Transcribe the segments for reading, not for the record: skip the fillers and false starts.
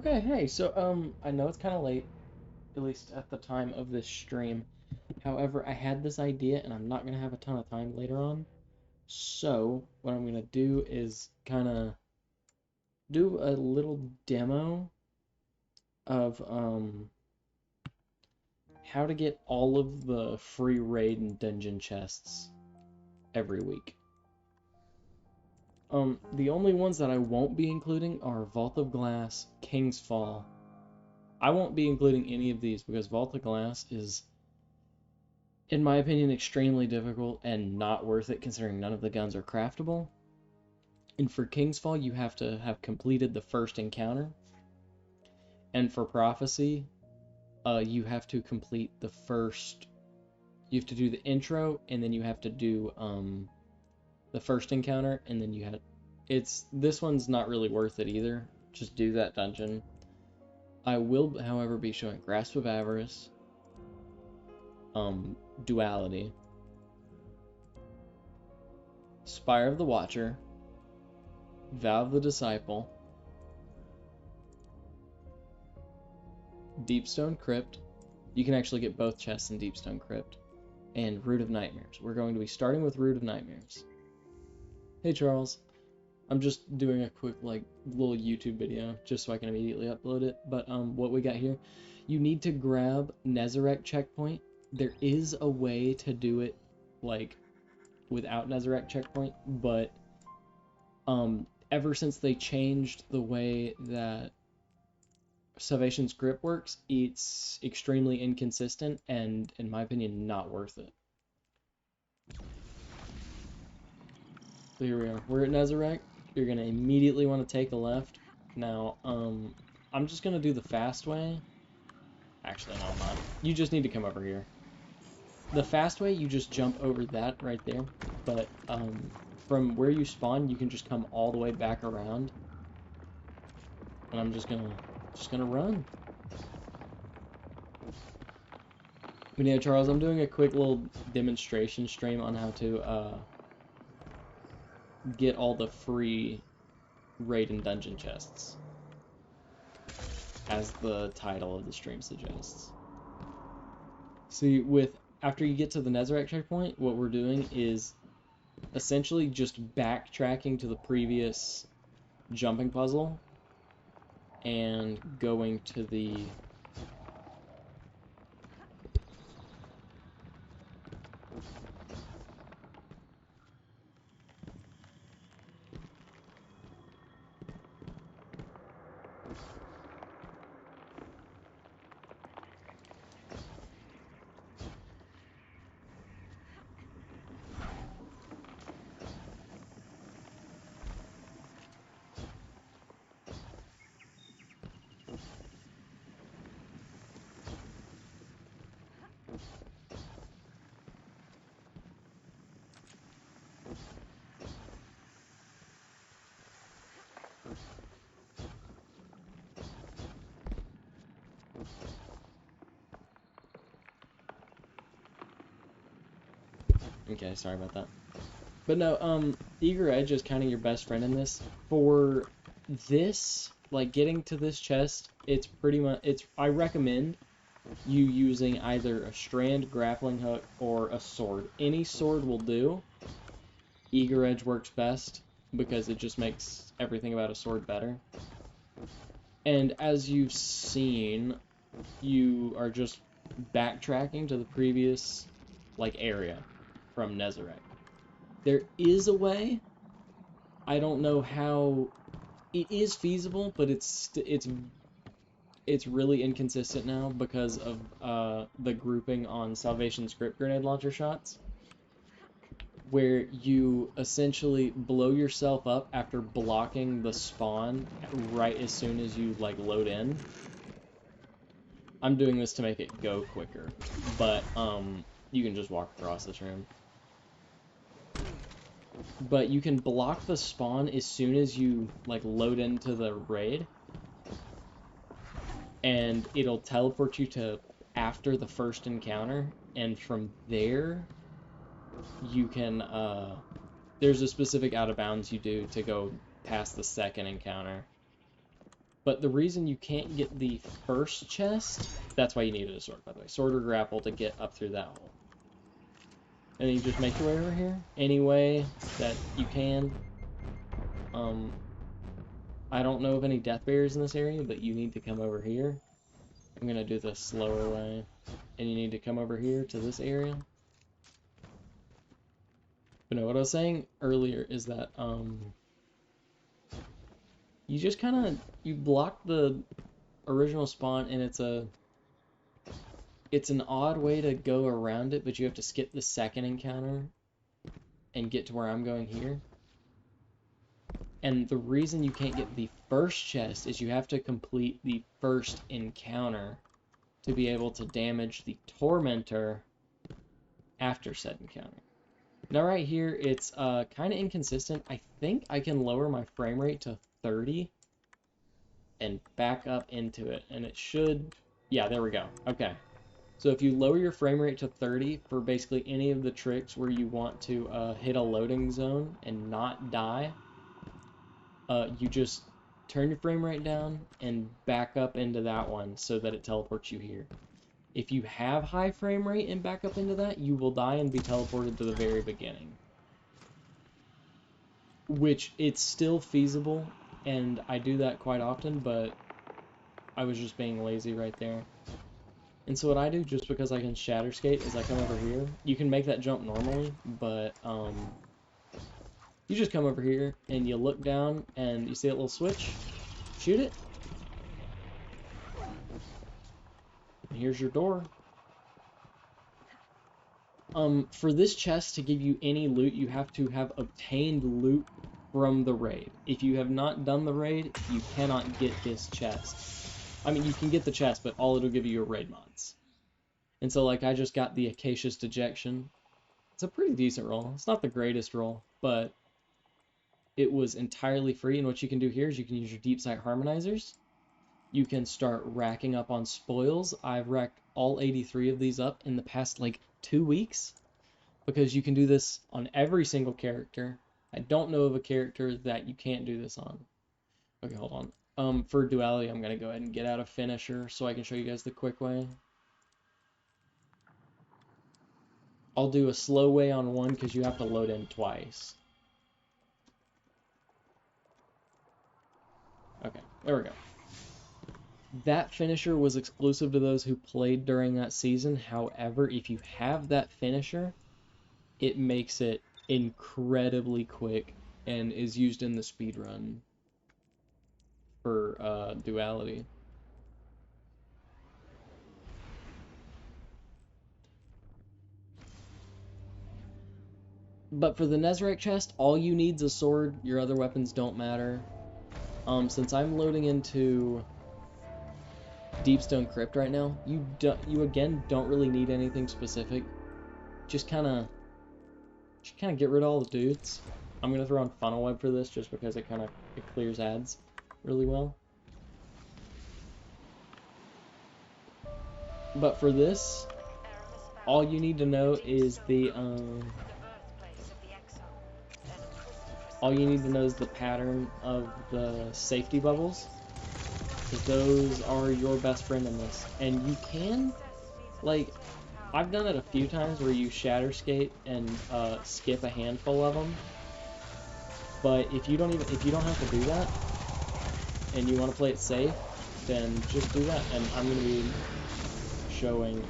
Okay, hey, so I know it's kind of late, at least at the time of this stream. However, I had this idea and I'm not gonna have a ton of time later on. So, what I'm gonna do is kind of do a little demo of how to get all of the free raid and dungeon chests every week. The only ones that I won't be including are Vault of Glass, King's Fall. I won't be including any of these because Vault of Glass is, in my opinion, extremely difficult and not worth it considering none of the guns are craftable. And for King's Fall, you have to have completed the first encounter. And for Prophecy, you have to complete the first. You have to do the intro, and then you have to do the first encounter, and then you have. This one's not really worth it either. Just do that dungeon. I will, however, be showing Grasp of Avarice, Duality, Spire of the Watcher, Vow of the Disciple, Deepstone Crypt. You can actually get both chests in Deepstone Crypt, and Root of Nightmares. We're going to be starting with Root of Nightmares. Hey Charles, I'm just doing a quick little YouTube video just so I can immediately upload it. But what we got here, you need to grab Nezarec checkpoint. There is a way to do it without Nezarec checkpoint, but ever since they changed the way that Salvation's grip works, it's extremely inconsistent and, in my opinion, not worth it. So here we are. We're at Nezarec. You're going to immediately want to take a left. Now, I'm just going to do the fast way. Actually, no, I'm not. You just need to come over here. The fast way, you just jump over that right there. But from where you spawn, you can just come all the way back around. And I'm just gonna run. But yeah, Charles, I'm doing a quick little demonstration stream on how to get all the free raid and dungeon chests, as the title of the stream suggests. See, after you get to the Nezarec checkpoint, what we're doing is essentially just backtracking to the previous jumping puzzle and going to the Okay, sorry about that. But no, Eager Edge is kind of your best friend in this. For this, getting to this chest, it's pretty much, I recommend you using either a strand grappling hook or a sword. Any sword will do. Eager Edge works best because it just makes everything about a sword better. And as you've seen, you are just backtracking to the previous area from Nezarec. There is a way. I don't know how. It is feasible, but it's really inconsistent now because of the grouping on Salvation's grip grenade launcher shots, where you essentially blow yourself up after blocking the spawn right as soon as you load in. I'm doing this to make it go quicker, but you can just walk across this room. But you can block the spawn as soon as you load into the raid, and it'll teleport you to after the first encounter, and from there you can there's a specific out of bounds you do to go past the second encounter. But the reason you can't get the first chest, that's why you needed a sword, by the way. Sword or grapple to get up through that hole. And then you just make your way over here any way that you can. I don't know of any death barriers in this area, but you need to come over here. I'm gonna do the slower way. And you need to come over here to this area. But no, what I was saying earlier is that, you just kind of, you block the original spawn, and it's an odd way to go around it, but you have to skip the second encounter and get to where I'm going here. And the reason you can't get the first chest is you have to complete the first encounter to be able to damage the Tormentor after said encounter. Now right here, it's kind of inconsistent. I think I can lower my frame rate to 30 and back up into it, and it should, yeah, there we go. Okay. So if you lower your frame rate to 30 for basically any of the tricks where you want to hit a loading zone and not die, you just turn your frame rate down and back up into that one so that it teleports you here. If you have high frame rate and back up into that, you will die and be teleported to the very beginning. Which, it's still feasible, and I do that quite often, but I was just being lazy right there. And so what I do, just because I can shatter skate, is I come over here. You can make that jump normally, but you just come over here and you look down and you see that little switch. Shoot it. And here's your door. For this chest to give you any loot, you have to have obtained loot from the raid. If you have not done the raid, you cannot get this chest. I mean, you can get the chest, but all it'll give you are raid mods. And so, like, I just got the Acacia's Dejection. It's a pretty decent roll. It's not the greatest roll, but it was entirely free. And what you can do here is you can use your deep sight harmonizers. You can start racking up on spoils. I've racked all 83 of these up in the past, like, 2 weeks. Because you can do this on every single character. I don't know of a character that you can't do this on. Okay, hold on. For duality, I'm going to go ahead and get out a finisher so I can show you guys the quick way. I'll do a slow way on one because you have to load in twice. Okay, there we go. That finisher was exclusive to those who played during that season. However, if you have that finisher, it makes it incredibly quick and is used in the speedrun for duality. But for the Nezarec chest, all you need is a sword. Your other weapons don't matter. Since I'm loading into Deepstone Crypt right now, you again don't really need anything specific. Just kind of get rid of all the dudes. I'm gonna throw on Funnel Web for this just because it clears ads really well. But for this, all you need to know is the pattern of the safety bubbles, because those are your best friend in this. And you can, like, I've done it a few times where you shatter skate and skip a handful of them. But if you don't have to do that, and you want to play it safe, then just do that. And I'm going to be showing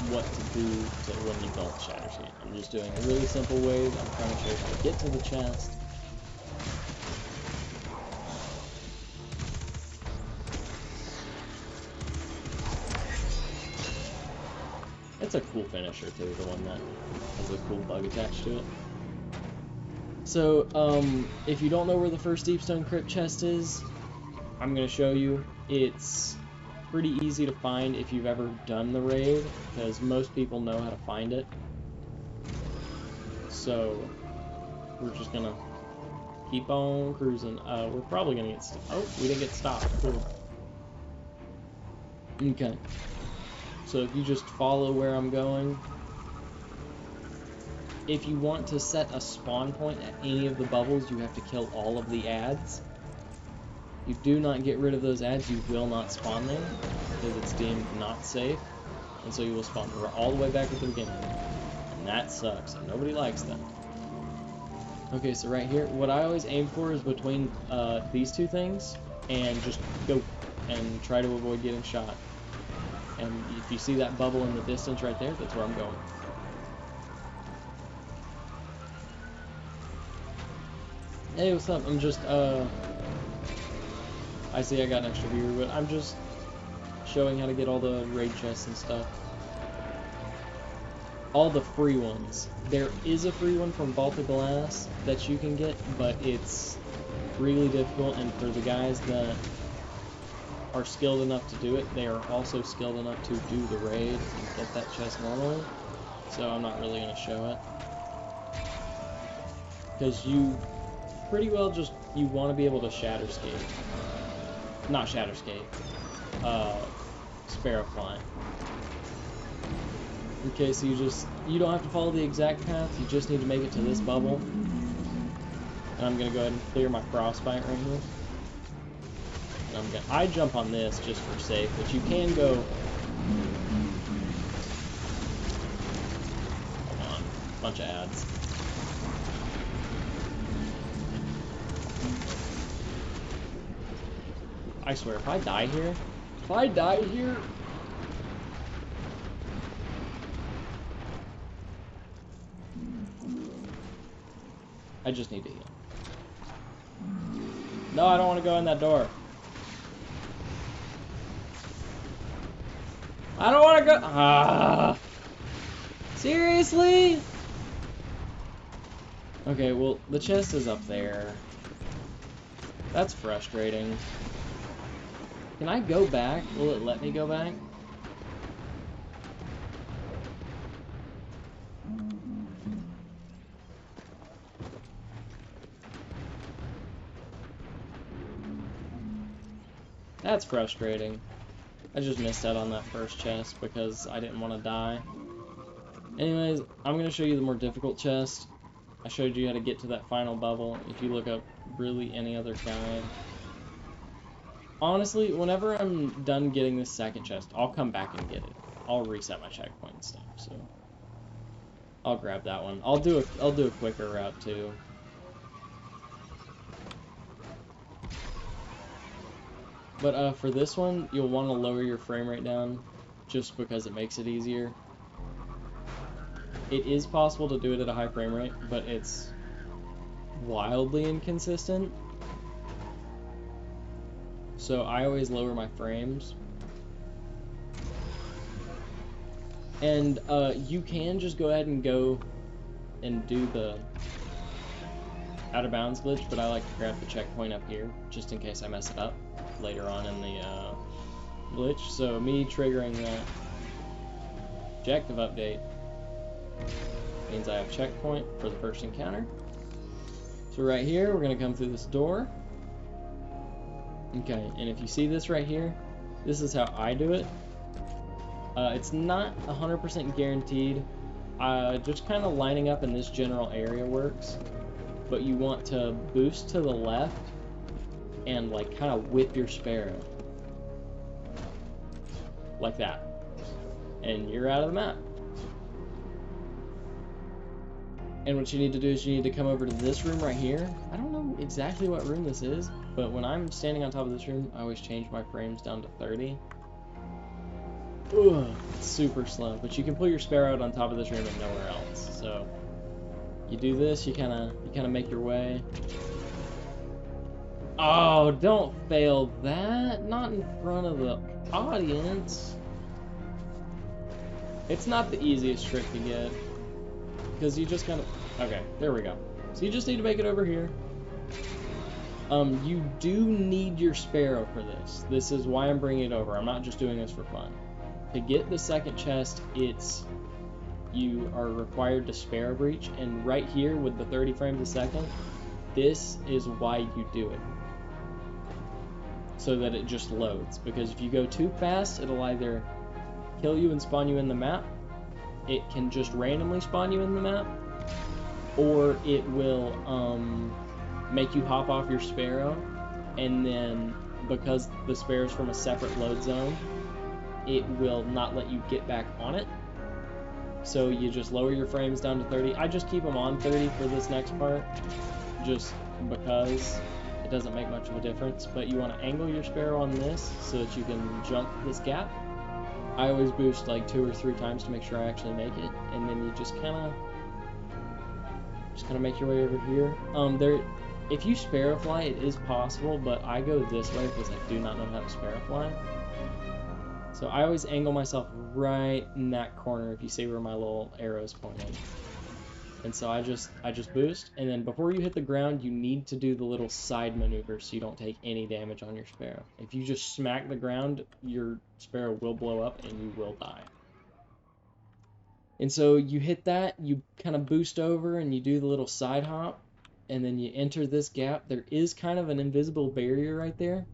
what to do when you don't shatter skate. I'm just doing a really simple ways. I'm trying to show you how to get to the chest. It's a cool finisher too, the one that has a cool bug attached to it. So, if you don't know where the first Deepstone Crypt chest is, I'm going to show you. It's pretty easy to find if you've ever done the raid, because most people know how to find it. So, we're just going to keep on cruising. We're probably going to get stopped. Oh, we didn't get stopped. Cool. Okay. So if you just follow where I'm going, if you want to set a spawn point at any of the bubbles, you have to kill all of the ads. You do not get rid of those ads, you will not spawn them, because it's deemed not safe, and so you will spawn all the way back at the beginning. And that sucks, and nobody likes that. Okay, so right here, what I always aim for is between these two things, and just go, and try to avoid getting shot. And if you see that bubble in the distance right there, that's where I'm going. Hey, what's up? I'm just, I see I got an extra viewer, but I'm just showing how to get all the raid chests and stuff. All the free ones. There is a free one from Vault of Glass that you can get, but it's really difficult, and for the guys that are skilled enough to do it, they are also skilled enough to do the raid and get that chest normally, so I'm not really going to show it. Because you pretty well just, you want to be able to Shatterscape. Not Shatterscape. Sparrow Fly. Okay, so you don't have to follow the exact path, you just need to make it to this bubble. And I'm going to go ahead and clear my frostbite right here. And I jump on this just for safe, but you can go. Hold on, bunch of ads. I swear, if I die here, I just need to heal. No, I don't want to go in that door. I don't want to go. Ah, seriously? Okay, well, the chest is up there. That's frustrating. Can I go back? Will it let me go back? That's frustrating. I just missed out on that first chest because I didn't want to die. Anyways, I'm going to show you the more difficult chest. I showed you how to get to that final bubble. If you look up really any other guide. Honestly, whenever I'm done getting this second chest, I'll come back and get it. I'll reset my checkpoint and stuff, so I'll grab that one. I'll do a quicker route too. But for this one, you'll want to lower your frame rate down just because it makes it easier. It is possible to do it at a high frame rate, but it's wildly inconsistent. So I always lower my frames. And you can just go ahead and go and do the out of bounds glitch, but I like to grab the checkpoint up here just in case I mess it up later on in the glitch. So me triggering that objective update means I have checkpoint for the first encounter. So right here, we're going to come through this door. Okay, and if you see this right here, this is how I do it. It's not 100% guaranteed. Just kind of lining up in this general area works. But you want to boost to the left and like kind of whip your sparrow. Like that. And you're out of the map. And what you need to do is you need to come over to this room right here. I don't know exactly what room this is, but when I'm standing on top of this room, I always change my frames down to 30. Ugh, it's super slow, but you can pull your sparrow out on top of this room and nowhere else. So you do this, you kind of make your way. Oh, don't fail that! Not in front of the audience. It's not the easiest trick to get. Because you just kind of... Okay, there we go. So you just need to make it over here. You do need your sparrow for this. This is why I'm bringing it over. I'm not just doing this for fun. To get the second chest, you are required to sparrow breach. And right here with the 30 frames a second, this is why you do it. So that it just loads. Because if you go too fast, it'll either kill you and spawn you in the map. It can just randomly spawn you in the map, or it will make you hop off your sparrow and then because the sparrow's from a separate load zone, it will not let you get back on it. So you just lower your frames down to 30. I just keep them on 30 for this next part, just because it doesn't make much of a difference. But you want to angle your sparrow on this so that you can jump this gap. I always boost like 2 or 3 times to make sure I actually make it, and then you just kind of make your way over here. If you sparrow fly, it is possible, but I go this way because I do not know how to sparrow fly. So I always angle myself right in that corner, if you see where my little arrow's pointing. And so I just boost, and then before you hit the ground, you need to do the little side maneuver so you don't take any damage on your sparrow. If you just smack the ground, your sparrow will blow up and you will die. And so you hit that, you kind of boost over and you do the little side hop, and then you enter this gap. There is kind of an invisible barrier right there.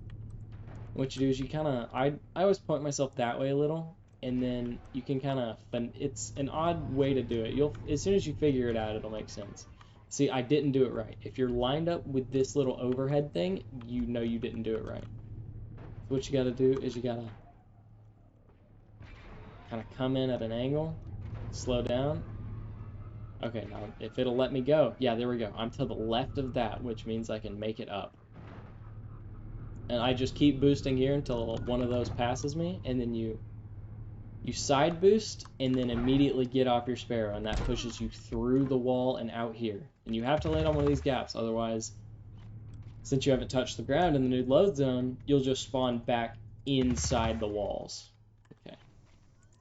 What you do is you kind of, I always point myself that way a little, and then you can kind of, it's an odd way to do it. As soon as you figure it out, it'll make sense. See, I didn't do it right. If you're lined up with this little overhead thing, you know you didn't do it right. So what you got to do is you got to kind of come in at an angle, slow down. Okay, now if it'll let me go, yeah, there we go. I'm to the left of that, which means I can make it up. And I just keep boosting here until one of those passes me, and then you side boost, and then immediately get off your sparrow, and that pushes you through the wall and out here. And you have to land on one of these gaps, otherwise, since you haven't touched the ground in the new load zone, you'll just spawn back inside the walls. Okay.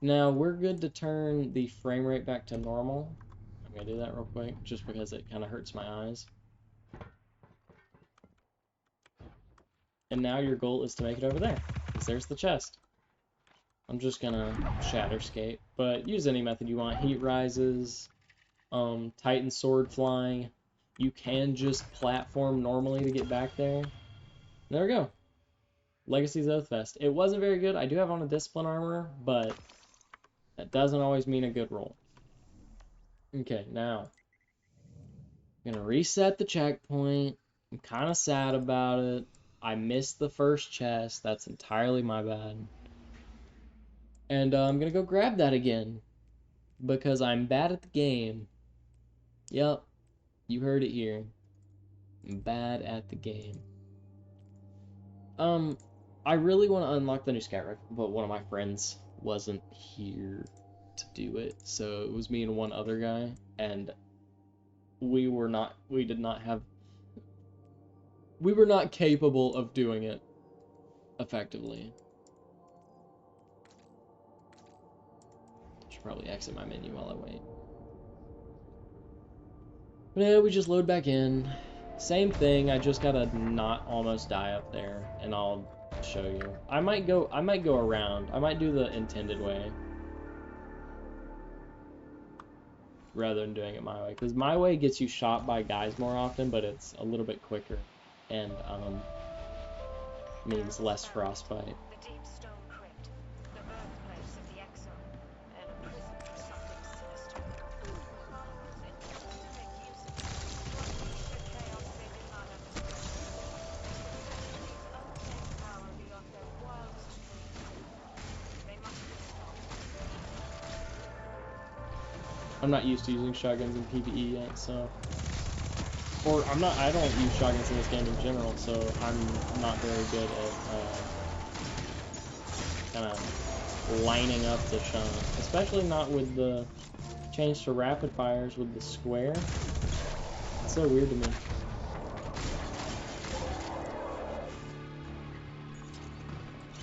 Now, we're good to turn the frame rate back to normal. I'm going to do that real quick, just because it kind of hurts my eyes. And now your goal is to make it over there, because there's the chest. I'm just gonna shatterscape, but use any method you want. Heat rises, Titan sword flying. You can just platform normally to get back there. There we go. Legacy's Oathfest. It wasn't very good. I do have on a discipline armor, but that doesn't always mean a good roll. Okay, now I'm gonna reset the checkpoint. I'm kind of sad about it. I missed the first chest. That's entirely my bad. And I'm going to go grab that again. Because I'm bad at the game. Yep. You heard it here. I'm bad at the game. I really want to unlock the new scout rifle, but one of my friends wasn't here to do it. So it was me and one other guy. And we were not capable of doing it effectively. Should probably exit my menu while I wait. But yeah, we just load back in. Same thing, I just gotta not almost die up there, and I'll show you. I might go around. I might do the intended way. Rather than doing it my way. Because my way gets you shot by guys more often, but it's a little bit quicker. And, means less frostbite. The deep stone crypt, the birthplace of the exile, and a prison for something sinister. To make use of it, the chaos they did not understand. Enemies untamed power beyond their wildest dreams. They must be stopped. I'm not used to using shotguns in PvE yet, so... Or, I don't use shotguns in this game in general, so I'm not very good at, kind of lining up the shot. Especially not with the change to rapid fires with the square. It's so weird to me.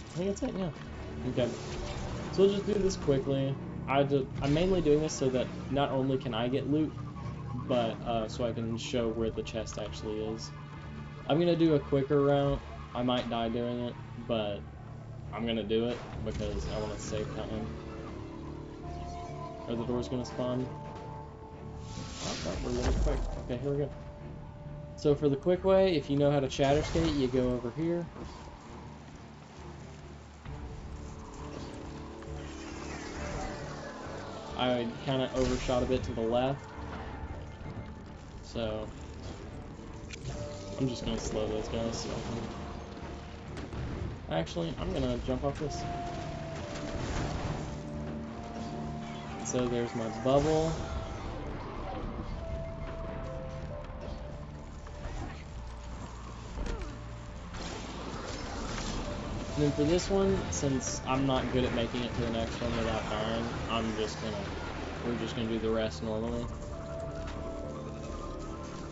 I think that's it, yeah. Okay. So we'll just do this quickly. I'm mainly doing this so that not only can I get loot, but so I can show where the chest actually is. I'm gonna do a quicker route. I might die doing it, but I'm gonna do it because I want to save time. Are the doors gonna spawn? Oh, we're really quick. Okay, here we go. So for the quick way, if you know how to shatterskate, you go over here. I kind of overshot a bit to the left. So, I'm just going to slow those guys so I can Actually, I'm gonna jump off this. So there's my bubble. And then for this one, since I'm not good at making it to the next one without dying, we're just gonna do the rest normally.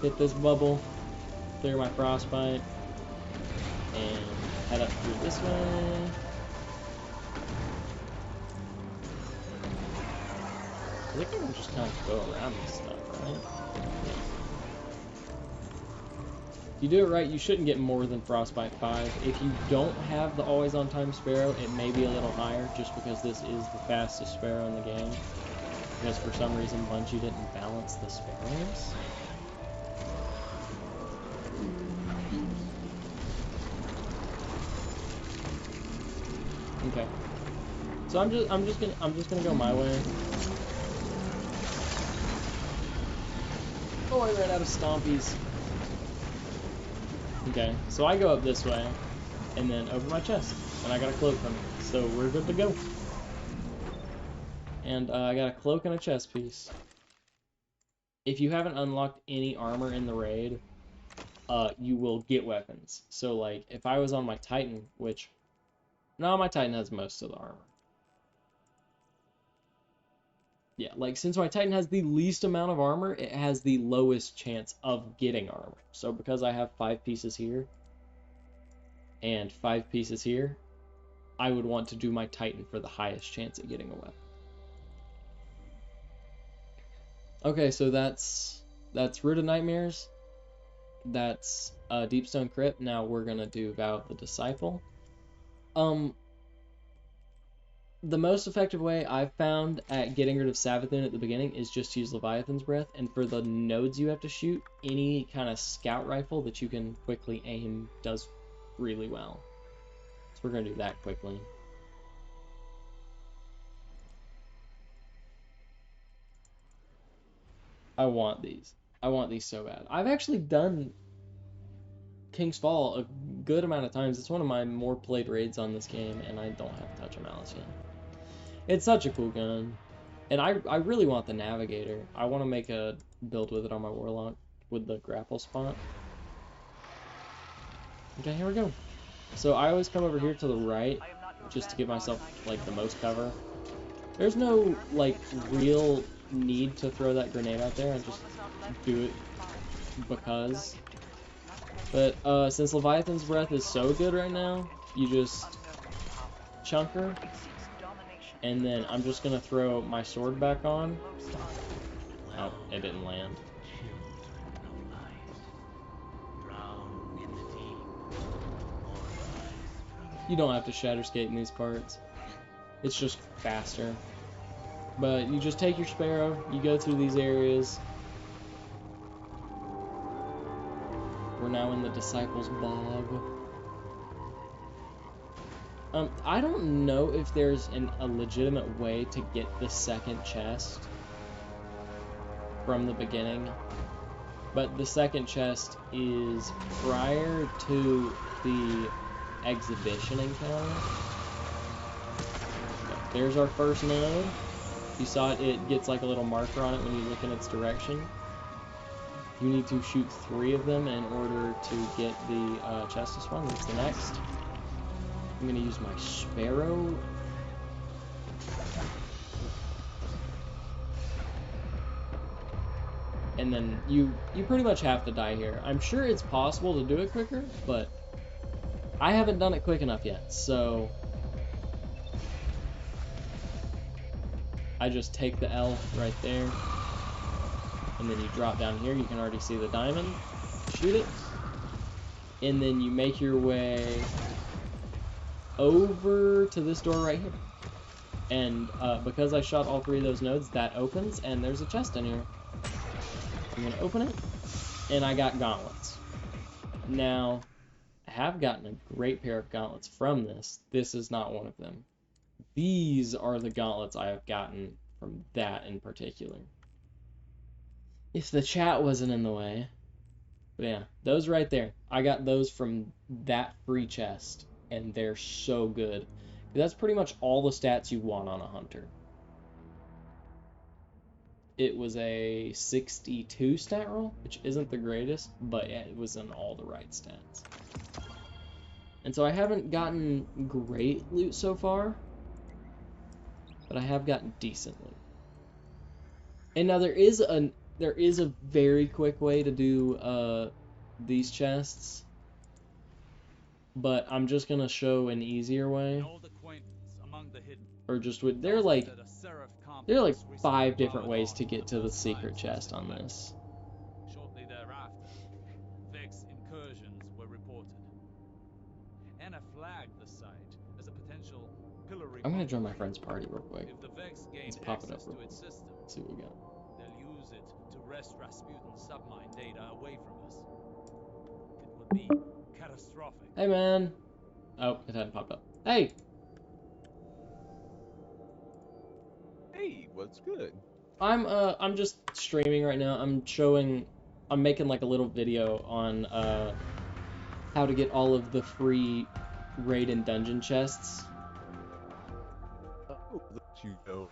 Hit this bubble, clear my frostbite, and head up through this way. I think I can just kind of go around this stuff, right? Yeah. If you do it right, you shouldn't get more than Frostbite 5. If you don't have the Always On Time Sparrow, it may be a little higher, just because this is the fastest Sparrow in the game. Because for some reason, Bungie didn't balance the Sparrows. Okay. So I'm just gonna go my way. Oh, I ran out of stompies. Okay, so I go up this way, and then open my chest, and I got a cloak from it, so we're good to go. And I got a cloak and a chest piece. If you haven't unlocked any armor in the raid, you will get weapons. So, like, if I was on my Titan, which... No, my Titan has most of the armor. Yeah, like, since my Titan has the least amount of armor, it has the lowest chance of getting armor. So, because I have 5 pieces here, and 5 pieces here, I would want to do my Titan for the highest chance at getting a weapon. Okay, so that's Root of Nightmares. That's Deepstone Crypt. Now we're gonna do Vow of the Disciple. The most effective way I've found at getting rid of Savathun at the beginning is just to use Leviathan's Breath, and for the nodes you have to shoot, any kind of scout rifle that you can quickly aim does really well. So we're gonna do that quickly. I want these. I want these so bad. I've actually done King's Fall a good amount of times. It's one of my more played raids on this game, and I don't have Touch of Malice yet. It's such a cool gun. And I really want the Navigator. I want to make a build with it on my Warlock with the grapple spot. Okay, here we go. So I always come over here to the right just to give myself, like, the most cover. There's no, like, real need to throw that grenade out there. I just do it because. But since Leviathan's Breath is so good right now, you just chunk her. And then I'm just gonna throw my sword back on. Oh, it didn't land. You don't have to shatter skate in these parts. It's just faster. But you just take your Sparrow, you go through these areas. We're now in the Disciples' Bog. I don't know if there's a legitimate way to get the second chest from the beginning, but the second chest is prior to the exhibition encounter. Okay, there's our first node. You saw it, it gets like a little marker on it when you look in its direction. You need to shoot 3 of them in order to get the chest to spawn. That's the next. I'm gonna use my Sparrow. And then you pretty much have to die here. I'm sure it's possible to do it quicker, but I haven't done it quick enough yet, so I just take the L right there, and then you drop down here. You can already see the diamond. Shoot it, and then you make your way over to this door right here. And because I shot all 3 of those nodes, that opens, and there's a chest in here. I'm gonna open it, and I got gauntlets. Now, I have gotten a great pair of gauntlets from this. This is not one of them. These are the gauntlets I have gotten from that in particular. If the chat wasn't in the way. But yeah, those right there. I got those from that free chest. and they're so good. That's pretty much all the stats you want on a hunter. It was a 62 stat roll, which isn't the greatest, but yeah, it was in all the right stats. And so I haven't gotten great loot so far, but I have gotten decent loot. And now there is a very quick way to do these chests, but I'm just gonna show an easier way. Or just with they're like 5 different ways to get to the secret chest on this. Shortly thereafter, Vex incursions were reported. Anna flagged the site as a potential pillory. I'm gonna join my friend's party real quick. If the Vex gain Let's pop it up access real to quick. its system, Let's see what we got. they'll use it to wrest Rasputin's submine data away from us. It would be catastrophic. Hey man. Oh, it hadn't popped up. Hey. Hey, what's good? I'm just streaming right now. I'm making like a little video on how to get all of the free raid and dungeon chests. Oh, let you know.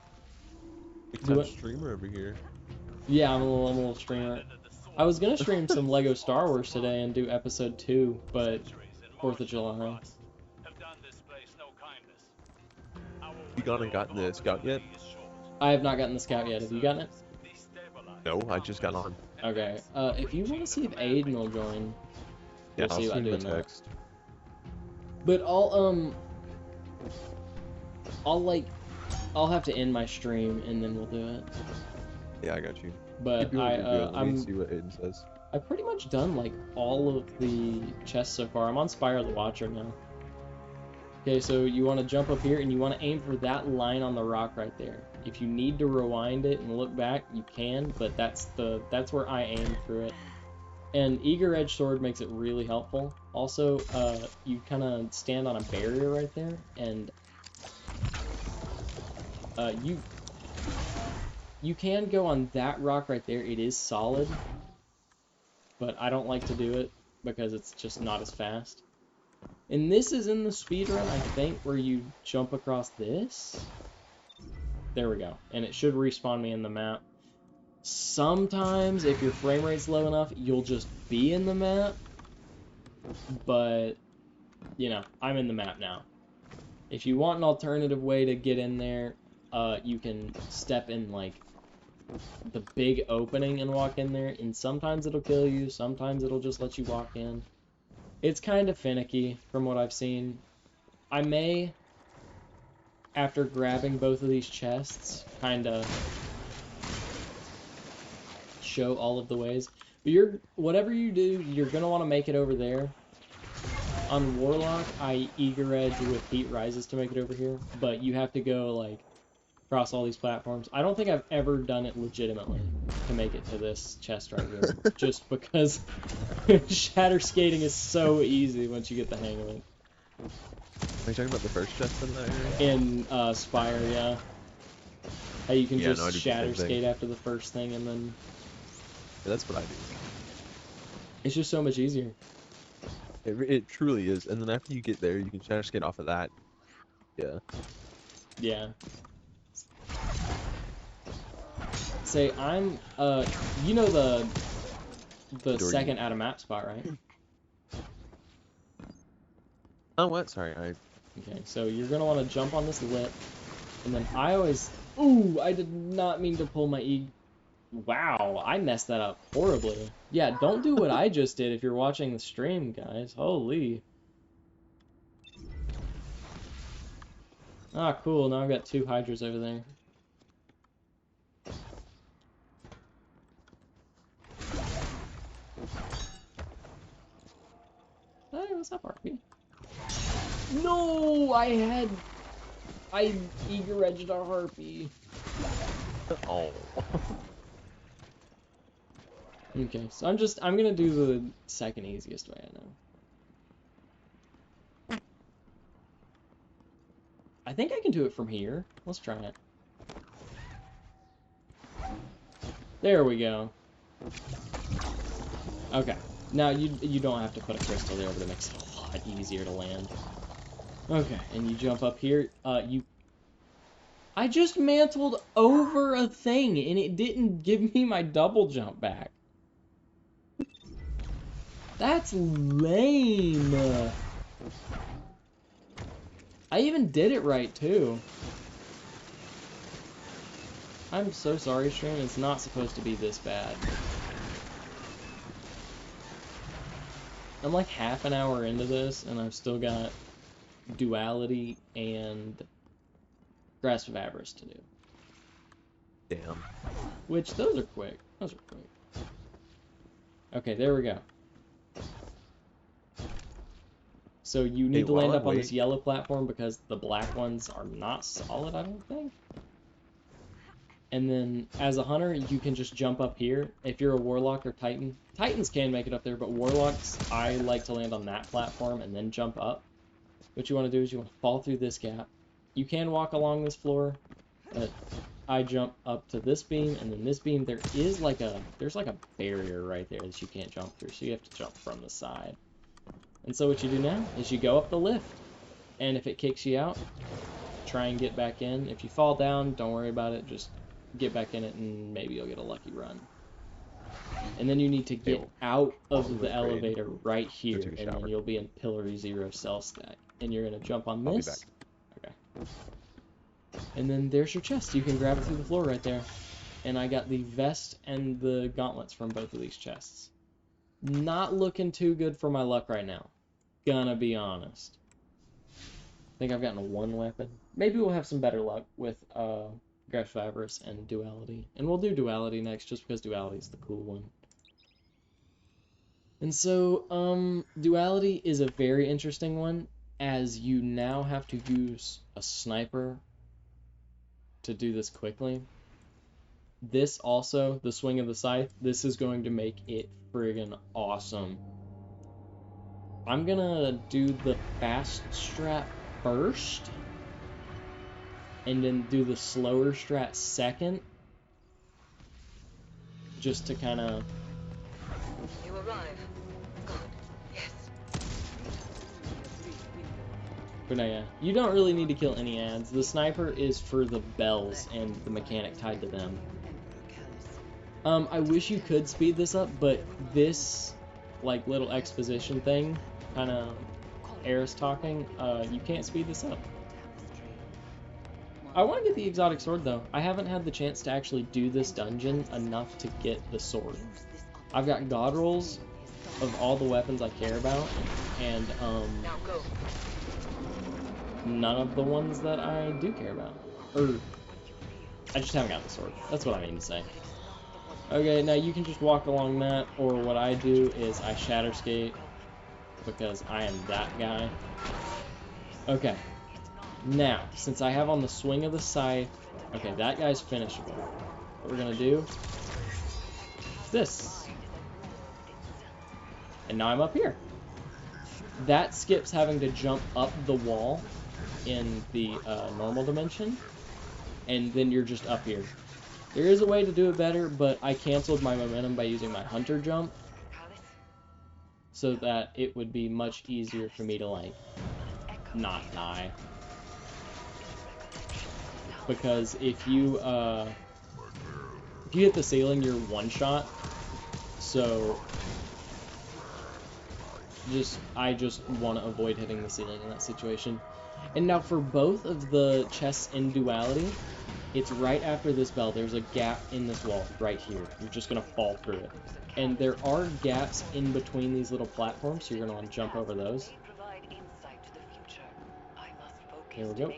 Big Do time what? streamer over here. Yeah, I'm a little streamer. I was gonna stream some Lego Star Wars today and do episode 2, but 4th of July. You gone and gotten the scout yet? I have not gotten the scout yet. Have you gotten it? No, I just got on. Okay. If you want to see if Aiden will join, Yeah, we'll I'll see about send him a doing that. text. But I'll have to end my stream and then we'll do it. Yeah, I got you. But Keep doing what you're doing. Let me I'm see what Aiden says. I've pretty much done like all of the chests so far. I'm on Spire the Watcher now. Okay, so you want to jump up here and you want to aim for that line on the rock right there. If you need to rewind it and look back, you can, but that's where I aimed through it. And Eager Edge Sword makes it really helpful. Also, you kind of stand on a barrier right there, and you can go on that rock right there. It is solid, but I don't like to do it because it's just not as fast. And this is in the speedrun, I think, where you jump across this. There we go. And it should respawn me in the map. Sometimes, if your frame rate's low enough, you'll just be in the map. But, you know, I'm in the map now. If you want an alternative way to get in there, you can step in, like, the big opening and walk in there. And sometimes it'll kill you, sometimes it'll just let you walk in. It's kind of finicky from what I've seen. I may, after grabbing both of these chests, kind of show all of the ways. But whatever you do, you're going to want to make it over there. On Warlock, I Eager Edge with Heat Rises to make it over here, but you have to go, like, across all these platforms. I don't think I've ever done it legitimately to make it to this chest right here, just because shatter skating is so easy once you get the hang of it. Are you talking about the first chest in that area? In Spire, yeah. How you can Yeah, just no, I do the shatter same thing. skate after the first thing, and then Yeah, that's what I do. it's just so much easier. It truly is. And then after you get there, you can shatter skate off of that. Yeah. Yeah. Say, I'm, you know the Door second out of map spot, right? Oh, what? Sorry, Okay, so you're gonna want to jump on this lip, and then I always, ooh, I did not mean to pull my E. Wow, I messed that up horribly. Yeah, don't do what I just did if you're watching the stream, guys. Holy. Ah, cool, now I've got 2 Hydras over there. Hey, what's up, RP? No, I Eager Edged a Harpy. Oh. Okay, so I'm gonna do the second easiest way I know. I think I can do it from here. Let's try it. There we go. Okay. Now you don't have to put a crystal there, but it makes it a lot easier to land. Okay, and you jump up here. I just mantled over a thing, and it didn't give me my double jump back. That's lame. I even did it right, too. I'm so sorry, stream. It's not supposed to be this bad. I'm like half an hour into this, and I've still got Duality and Grasp of Avarice to do. Damn. Which, those are quick. Those are quick. Okay, there we go. So you need Hey, to while land I up on this wait, yellow platform because the black ones are not solid, I don't think. And then, as a hunter, you can just jump up here. If you're a warlock or titan, titans can make it up there, but warlocks, I like to land on that platform and then jump up. What you want to do is you want to fall through this gap. You can walk along this floor, but I jump up to this beam, and then this beam, there's like a barrier right there that you can't jump through, so you have to jump from the side. And so what you do now is you go up the lift, and if it kicks you out, try and get back in. If you fall down, don't worry about it, just get back in it, and maybe you'll get a lucky run. And then you need to get out of the elevator right here, take a and then shower. you'll be in Pillar 0 cell stack. And you're going to jump on I'll be back. this. Okay. And then there's your chest. You can grab it through the floor right there. And I got the vest and the gauntlets from both of these chests. Not looking too good for my luck right now. Gonna be honest. I think I've gotten one weapon. Maybe we'll have some better luck with Grasp of Avarice and Duality. And we'll do Duality next just because Duality is the cool one. And so, Duality is a very interesting one, as you now have to use a sniper to do this quickly. This also, the swing of the scythe, this is going to make it friggin' awesome. I'm gonna do the fast strat first, and then do the slower strat second, just to kind of... You arrive. Good. Yes. But no, yeah, you don't really need to kill any ads. The sniper is for the bells and the mechanic tied to them. I wish you could speed this up, but this, like, little exposition thing, kind of Eris talking, you can't speed this up. I want to get the exotic sword, though. I haven't had the chance to actually do this dungeon enough to get the sword. I've got god rolls of all the weapons I care about, and, Now go. none of the ones that I do care about. Or, I just haven't got the sword. That's what I mean to say. Okay, now you can just walk along that, or what I do is I shatter skate, because I am that guy. Okay, now, since I have on the swing of the scythe, okay, that guy's finishable. What we're gonna do is this. And now I'm up here. That skips having to jump up the wall in the normal dimension, and then you're just up here. There is a way to do it better, but I canceled my momentum by using my hunter jump, so that it would be much easier for me to, like, not die. Because if you hit the ceiling, you're one shot. So I just want to avoid hitting the ceiling in that situation. And now for both of the chests in Duality, it's right after this bell. There's a gap in this wall right here. You're just gonna fall through it. And there are gaps in between these little platforms, so you're gonna want to jump over those. There we go.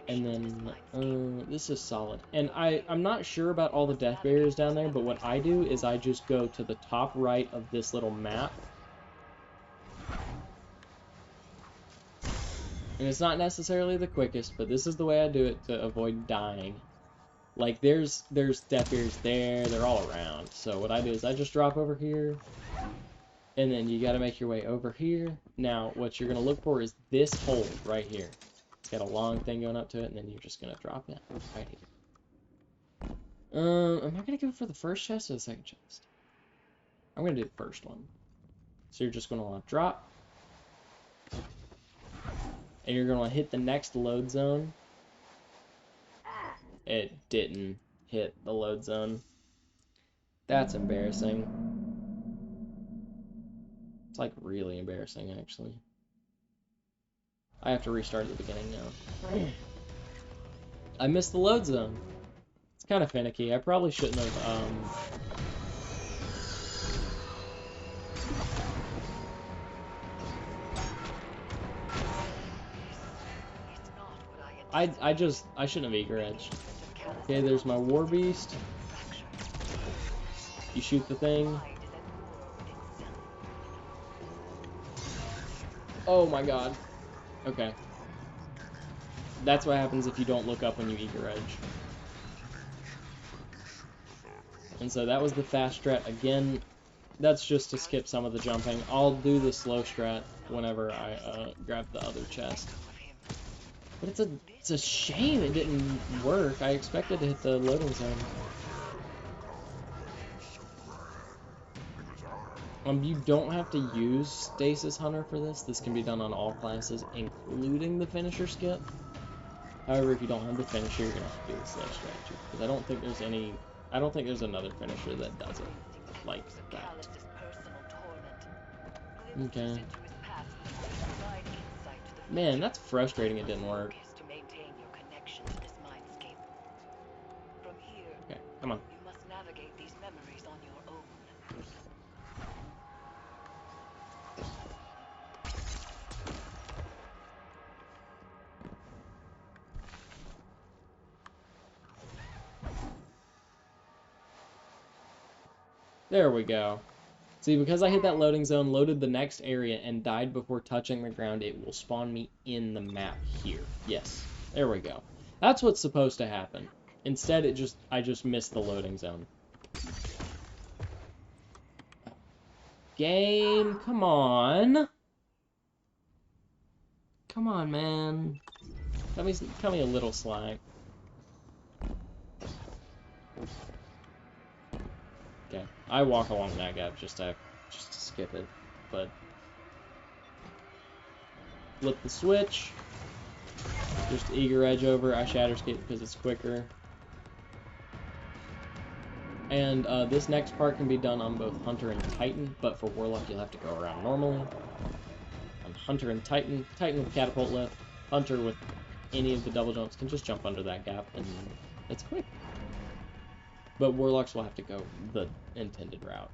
And then, this is solid. And I'm not sure about all the death barriers down there, but what I do is I just go to the top right of this little map. And it's not necessarily the quickest, but this is the way I do it to avoid dying. Like, there's death barriers there, they're all around. So what I do is I just drop over here, and then you gotta make your way over here. Now, what you're gonna look for is this hole right here. It's got a long thing going up to it, and then you're just gonna drop it right here. Am I gonna go for the first chest or the second chest? I'm gonna do the first one. So you're just gonna want to drop. and you're gonna hit the next load zone. It didn't hit the load zone. That's embarrassing. It's like really embarrassing, actually. I have to restart at the beginning now. I missed the load zone. It's kind of finicky. I probably shouldn't have, It's not what I I shouldn't have eager edged. Okay, there's my war beast. You shoot the thing. Oh my god. Okay. That's what happens if you don't look up when you eager edge. And so that was the fast strat. Again, that's just to skip some of the jumping. I'll do the slow strat whenever I grab the other chest. But it's a shame it didn't work. I expected to hit the loading zone. You don't have to use Stasis Hunter for this. This can be done on all classes, including the finisher skip. However, if you don't have the finisher, you're gonna have to do the slow strategy. Because I don't think there's another finisher that does it like that. Okay. Man, that's frustrating it didn't work. Okay, come on. You must navigate these memories on your own. There we go. See, because I hit that loading zone, loaded the next area, and died before touching the ground, it will spawn me in the map here. Yes, there we go. That's what's supposed to happen. Instead, I just missed the loading zone. Game, come on. Come on, man. Cut me a little slack. Okay, I walk along that gap just to skip it, but flip the switch. Just eager edge over. I shatter skate because it's quicker. And this next part can be done on both Hunter and Titan, but for Warlock you'll have to go around normally. On Hunter and Titan, Titan with catapult lift, Hunter with any of the double jumps can just jump under that gap, and it's quick. But Warlocks will have to go the intended route.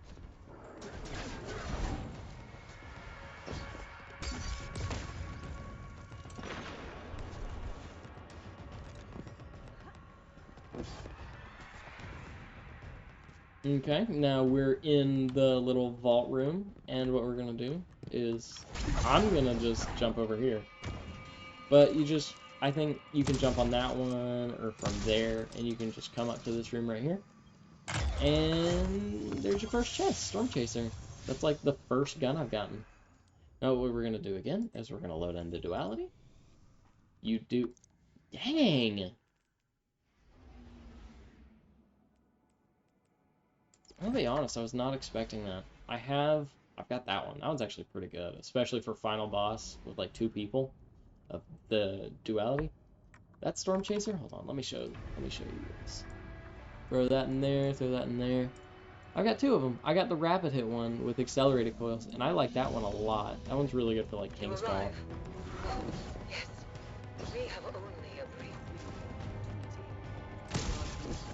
Okay, now we're in the little vault room, and what we're gonna do is, I'm gonna just jump over here. But I think you can jump on that one, or from there, and you can just come up to this room right here. And there's your first chest, Storm Chaser. That's like the first gun I've gotten. Now what we're gonna do again is we're gonna load into Duality. Dang! I'll be honest, I was not expecting that. I've got that one. That one's actually pretty good, especially for final boss with like 2 people of the Duality. That Storm Chaser? Hold on, let me show you this. Throw that in there, throw that in there. I got 2 of them. I got the rapid hit one with accelerated coils, and I like that one a lot. That one's really good for like King's Call. Yes. We have only a brief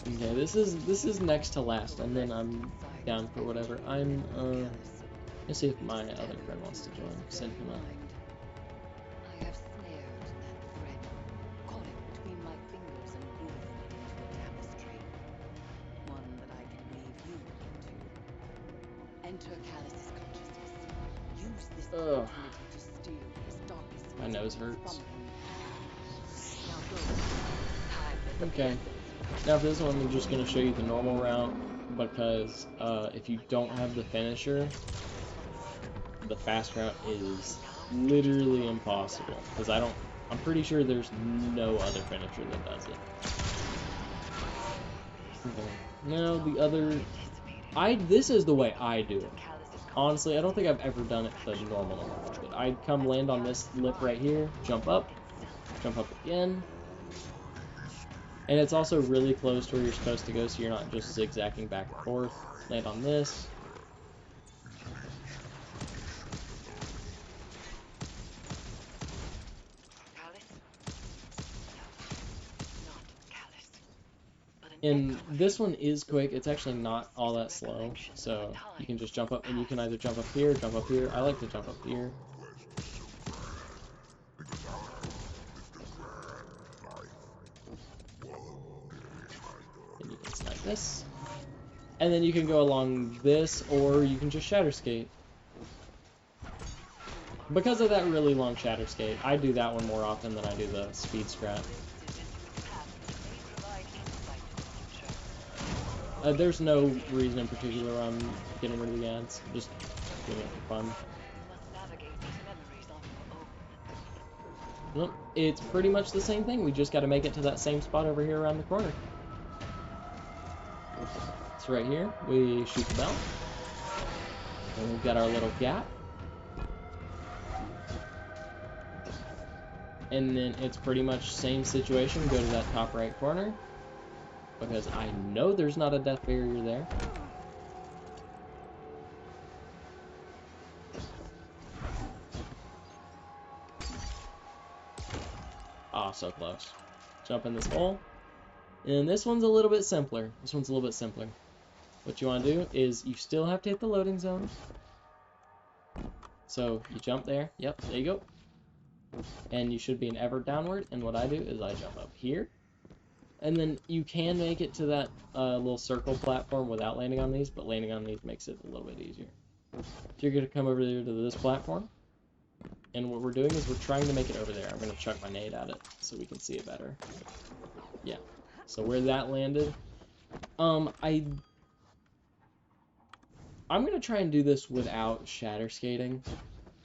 Okay, this is next to last, and then I'm down for whatever. Let's see if my other friend wants to join. Send him up. I have snared that thread, caught it between my fingers and woven it into a tapestry. One that I can weave you into. Enter Callus's consciousness. Use this opportunity to steal his darkest My nose from hurts. him. Now go. Time for the Okay. Now for this one, I'm just going to show you the normal route, because if you don't have the finisher, the fast route is literally impossible, because I'm pretty sure there's no other finisher that does it. Okay. Now the other, this is the way I do it. honestly, I don't think I've ever done it the normal approach, but I'd come land on this lip right here, jump up again. And it's also really close to where you're supposed to go, so you're not just zigzagging back and forth. Land on this. Callous? No, not callous. But an And echo of this him. one is quick. It's actually not all that slow. So you can just jump up, and you can either jump up here, jump up here. I like to jump up here. And you can snipe this. And then you can go along this, or you can just shatter skate. Because of that really long shatter skate, I do that one more often than I do the speed scrap. There's no reason in particular I'm getting rid of the ads. Just doing it for fun. You must navigate these memories on your own. Nope, it's pretty much the same thing. We just got to make it to that same spot over here around the corner. So right here, we shoot the bell. And we've got our little gap. And then it's pretty much same situation. Go to that top right corner. Because I know there's not a death barrier there. Ah, so close. Jump in this hole. And this one's a little bit simpler. What you want to do is you still have to hit the loading zone. So you jump there. Yep, there you go. And you should be an ever downward. And what I do is I jump up here. And then you can make it to that little circle platform without landing on these, but landing on these makes it a little bit easier. So you're going to come over there to this platform. And what we're doing is we're trying to make it over there. I'm going to chuck my nade at it so we can see it better. Yeah. So where that landed, I'm going to try and do this without shatter skating.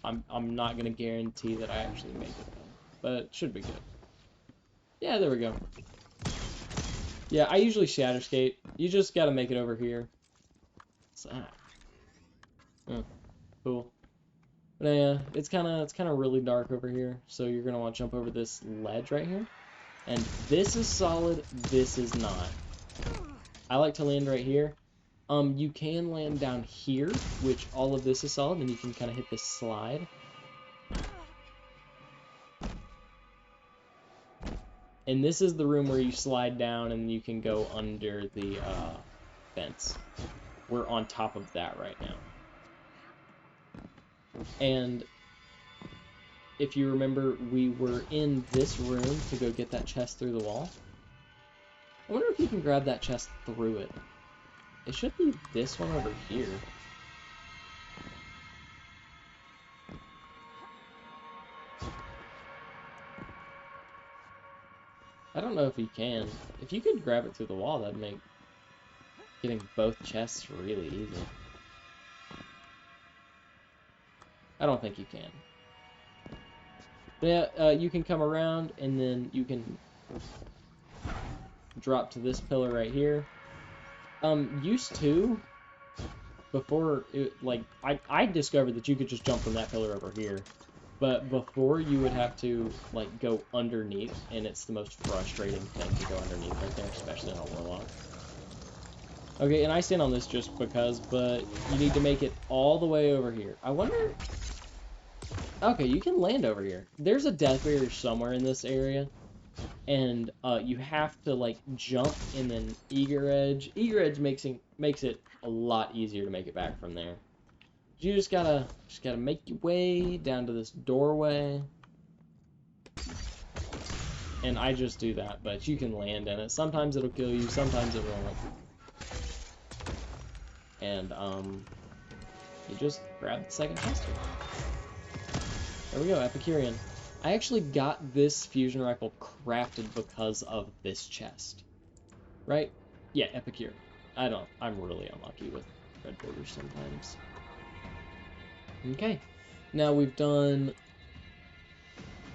I'm not going to guarantee that I actually make it though, but it should be good. Yeah, there we go. Yeah, I usually shatter skate. You just got to make it over here. So, cool. But yeah, it's kind of really dark over here, so you're going to want to jump over this ledge right here. And this is solid, this is not. I like to land right here. You can land down here, which all of this is solid, and you can kind of hit this slide. And this is the room where you slide down and you can go under the fence. We're on top of that right now. And if you remember, we were in this room to go get that chest through the wall. I wonder if you can grab that chest through it. It should be this one over here. I don't know if you can. If you could grab it through the wall, that'd make getting both chests really easy. I don't think you can. But yeah, you can come around, and then you can drop to this pillar right here. Used to, before, I discovered that you could just jump from that pillar over here. But before, you would have to, like, go underneath, and it's the most frustrating thing to go underneath right there, especially on a warlock. Okay, and I stand on this just because, but you need to make it all the way over here. I wonder... Okay, you can land over here. There's a death barrier somewhere in this area, and you have to, like, jump and then eager edge. Eager edge makes it a lot easier to make it back from there. You just gotta make your way down to this doorway. And I just do that, but you can land in it. Sometimes it'll kill you, sometimes it won't. And, you just grab the second chest here. There we go, Epicurean. I actually got this fusion rifle crafted because of this chest. Right? Yeah, Epicurean. I'm really unlucky with red borders sometimes. Okay. Now we've done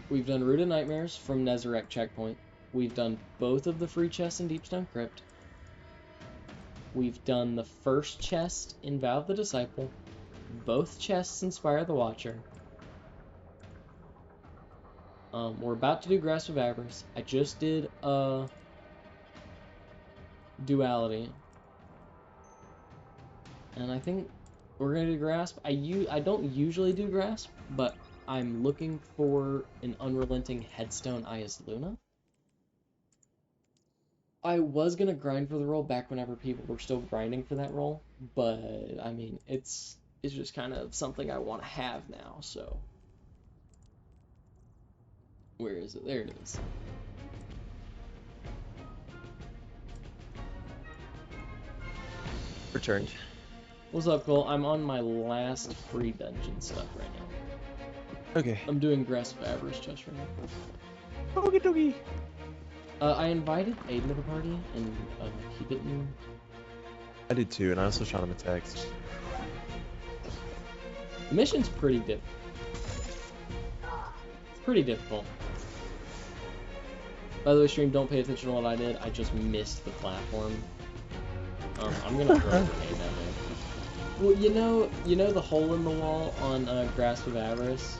Root of Nightmares from Nezarec Checkpoint. We've done both of the free chests in Deepstone Crypt. We've done the first chest in Vow of the Disciple. Both chests inspire the Watcher. We're about to do Grasp of Avarice. I just did Duality. And I think we're gonna do Grasp. I don't usually do Grasp, but I'm looking for an Unrelenting Headstone Ayas Luna. I was gonna grind for the role back whenever people were still grinding for that role, but I mean it's just kind of something I want to have now, so where is it? There it is. Returned. What's up, Cole? I'm on my last free dungeon stuff right now. Okay. I'm doing Grasp of Avarice chest right now. Okie dokie. I invited Aiden to the party, and he didn't. I did too, and I also shot him a text. The mission's pretty difficult. It's pretty difficult. By the way, stream, don't pay attention to what I did. I just missed the platform. I'm gonna throw a grenade down there. Well, you know the hole in the wall on Grasp of Avarice?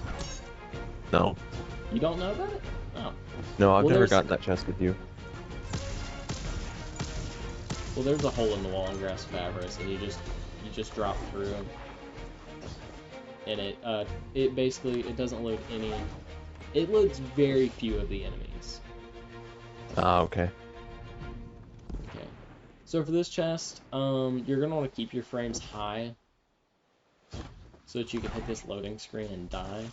No. You don't know about it? Oh. No, I've Well, never there's- gotten that chest with you. Well, there's a hole in the wall in Grasp of Avarice, and you just drop through, and it basically it doesn't load any. It loads very few of the enemies. Ah, okay. Okay. So for this chest, you're gonna want to keep your frames high, so that you can hit this loading screen and die.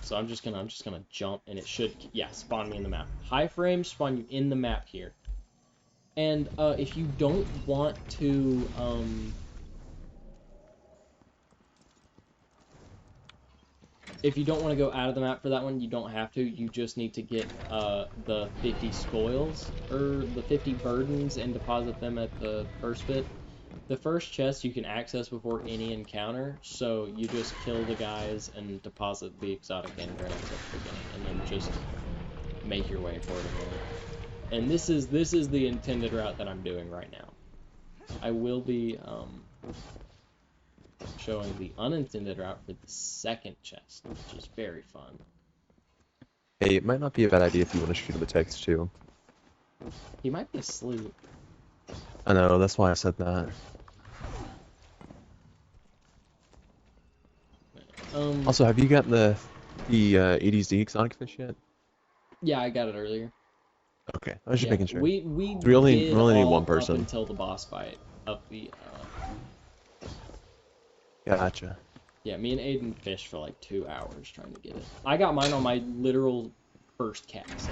So I'm just gonna jump, and it should spawn me in the map. High frames spawn you in the map here. And if you don't want to go out of the map for that one, you don't have to. You just need to get the 50 spoils, or the 50 burdens, and deposit them at the first bit. The first chest you can access before any encounter, so you just kill the guys and deposit the exotic end grenades at the beginning, and then just make your way forward. And this is the intended route that I'm doing right now. I will be showing the unintended route for the second chest, which is very fun. Hey, it might not be a bad idea if you want to shoot him a text too. He might be asleep. I know, that's why I said that. Also, have you gotten the EDZ exotic fish yet? Yeah, I got it earlier. Okay, I was just making sure. We only did need all one person. up until the boss fight of the Gotcha. Yeah, me and Aiden fished for like 2 hours trying to get it. I got mine on my literal first cast.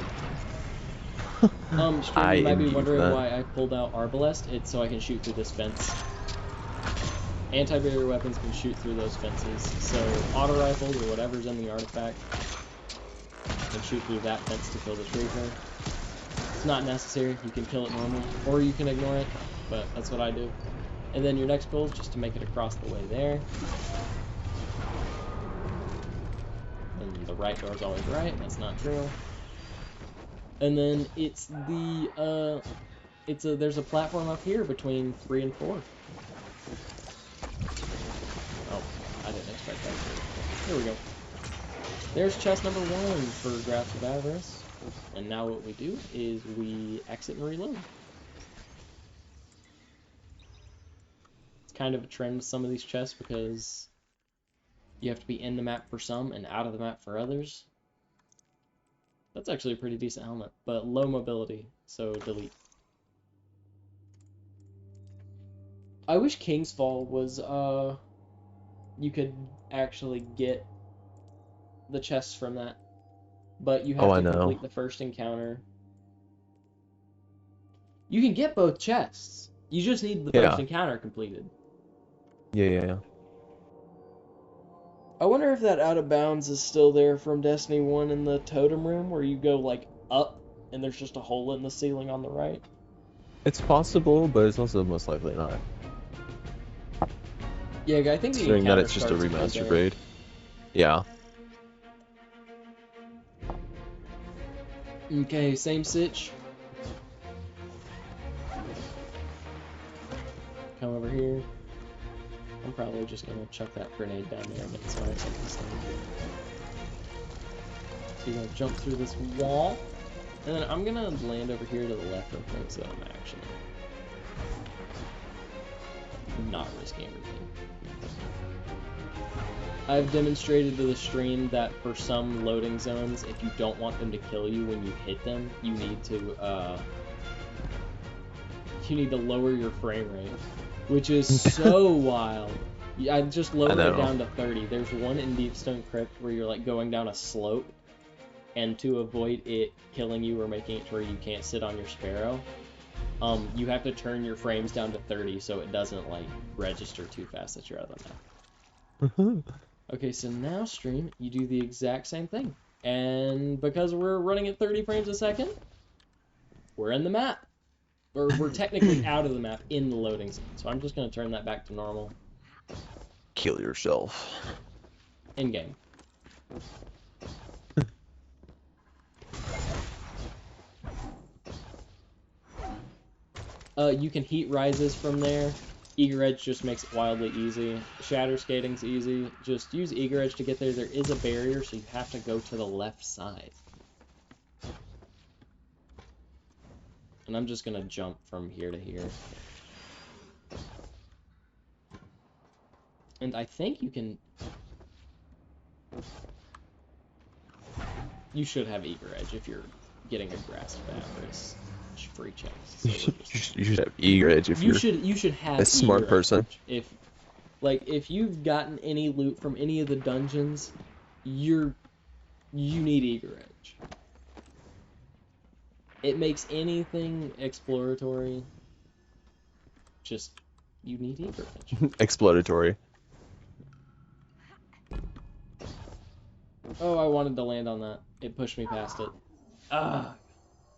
Stream, you might be wondering why I pulled out Arbalest. It's so I can shoot through this fence. Anti-barrier weapons can shoot through those fences, so auto rifles or whatever's in the artifact can shoot through that fence to kill the shrieker. It's not necessary, you can kill it normally, or you can ignore it, but that's what I do. And then your next goal is just to make it across the way there. And the right door is always right, that's not true. And then it's there's a platform up here between 3 and 4. Oh, I didn't expect that. Here we go. There's chest number 1 for Grasp of Avarice. And now what we do is we exit and reload. It's kind of a trend with some of these chests because you have to be in the map for some and out of the map for others. That's actually a pretty decent helmet, but low mobility, so delete. I wish King's Fall was, you could actually get the chests from that. But you have to complete the first encounter. You can get both chests. You just need the first encounter completed. Yeah. I wonder if that out of bounds is still there from Destiny 1 in the totem room, where you go, like, up, and there's just a hole in the ceiling on the right. It's possible, but it's also most likely not. Yeah, I think the considering that encounter it's just a starts remaster there. grade. Yeah. Okay, same sitch. Come over here. I'm probably just gonna chuck that grenade down there and get sorry about this thing. So you're gonna jump through this wall, and then I'm gonna land over here to the left of things that I'm actually not risking everything. I've demonstrated to the stream that for some loading zones, if you don't want them to kill you when you hit them, you need to lower your frame rate, which is so wild. I just lowered it down to 30. There's one in Deepstone Crypt where you're like going down a slope, and to avoid it killing you or making it to where you can't sit on your sparrow, you have to turn your frames down to 30 so it doesn't like register too fast that you're out of the map. Okay, so now stream, you do the exact same thing. And because we're running at 30 frames a second, we're in the map. Or we're technically out of the map in the loading zone. So I'm just going to turn that back to normal. Kill yourself. In-game. You can heat rises from there. Eager Edge just makes it wildly easy. Shatter Skating's easy. Just use Eager Edge to get there. There is a barrier, so you have to go to the left side. And I'm just going to jump from here to here. And I think you can... You should have Eager Edge if you're getting a grasp of avarice. Free checks. So You should have Eager Edge if you you're should have a smart Eager person. Edge. If you've gotten any loot from any of the dungeons, you need Eager Edge. It makes anything exploratory. Just you need Eager Edge. Explodatory. Oh, I wanted to land on that. It pushed me past it. Ah,